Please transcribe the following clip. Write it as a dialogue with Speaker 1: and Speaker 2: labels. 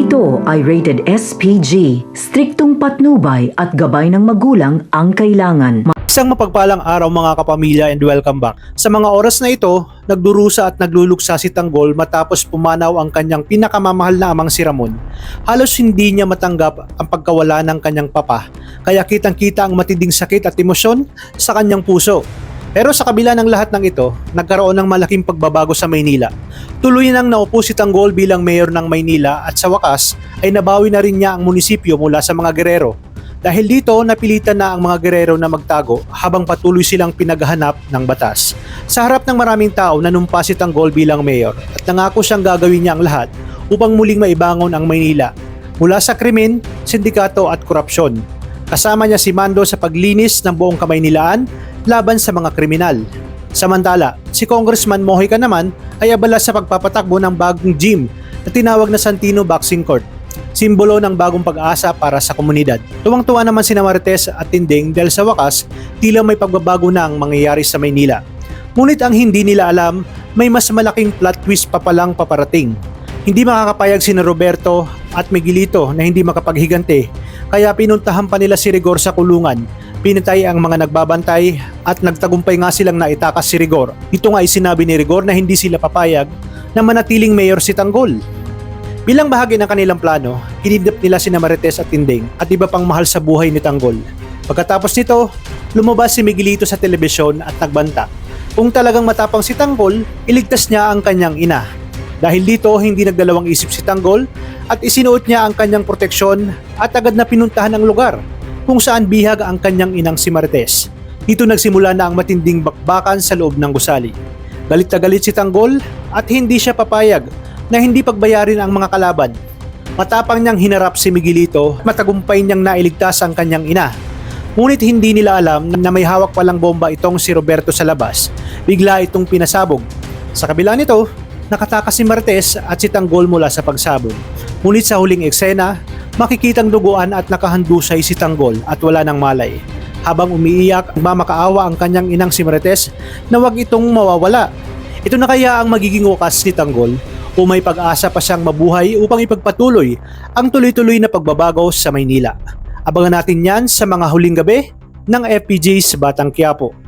Speaker 1: ito ay rated SPG, striktong patnubay at gabay ng magulang ang kailangan.
Speaker 2: Isang mapagpalang araw mga kapamilya and welcome back. Sa mga oras na ito, nagdurusa at nagluluksa si Tanggol matapos pumanaw ang kanyang pinakamamahal na amang si Ramon. Halos hindi niya matanggap ang pagkawala ng kanyang papa, kaya kitang-kita ang matinding sakit at emosyon sa kanyang puso. Pero sa kabila ng lahat ng ito, nagkaroon ng malaking pagbabago sa Maynila. Tuloy nang naupo si Tanggol bilang mayor ng Maynila at sa wakas ay nabawi na rin niya ang munisipyo mula sa mga gerero. Dahil dito, napilitan na ang mga gerero na magtago habang patuloy silang pinaghahanap ng batas. Sa harap ng maraming tao, nanumpa si Tanggol bilang mayor at nangako siyang gagawin niya ang lahat upang muling maibangon ang Maynila mula sa krimen, sindikato at korupsyon. Kasama niya si Mando sa paglinis ng buong Kamaynilaan laban sa mga kriminal. Samantala, si Congressman Mojica naman ay abala sa pagpapatakbo ng bagong gym na tinawag na Santino Boxing Court, simbolo ng bagong pag-asa para sa komunidad. Tuwang-tuwa naman si Marites at Tinding dahil sa wakas, tila may pagbabago na ang mangyayari sa Maynila. Ngunit ang hindi nila alam, may mas malaking plot twist pa palang paparating. Hindi makakapayag sina Roberto at Miguelito na hindi makapaghiganti, kaya pinuntahan pa nila si Rigor sa kulungan. Pinatay ang mga nagbabantay at nagtagumpay nga silang naitakas si Rigor. Ito nga ay sinabi ni Rigor na hindi sila papayag na manatiling mayor si Tanggol. Bilang bahagi ng kanilang plano, hinidap nila sina Marites at Tinding at iba pang mahal sa buhay ni Tanggol. Pagkatapos nito, lumabas si Miguelito sa telebisyon at nagbanta. Kung talagang matapang si Tanggol, iligtas niya ang kanyang ina. Dahil dito, hindi nagdalawang isip si Tanggol at isinuot niya ang kanyang proteksyon at agad na pinuntahan ang lugar kung saan bihag ang kanyang inang si Marites. Dito nagsimula na ang matinding bakbakan sa loob ng gusali. Galit na galit si Tanggol at hindi siya papayag na hindi pagbayarin ang mga kalaban. Matapang niyang hinarap si Miguelito, matagumpay niyang nailigtas ang kanyang ina. Ngunit hindi nila alam na may hawak palang bomba itong si Roberto sa labas. Bigla itong pinasabog. Sa kabila nito, nakatakas si Marites at si Tanggol mula sa pagsabog. Ngunit sa huling eksena, makikitang duguan at nakahandusay si Tanggol at wala ng malay. Habang umiiyak, mamakaawa ang kanyang inang si Marites na wag itong mawawala. Ito na kaya ang magiging wakas ni Tanggol o may pag-asa pa siyang mabuhay upang ipagpatuloy ang tuloy-tuloy na pagbabago sa Maynila. Abangan natin yan sa mga huling gabi ng FPG's Batang Quiapo.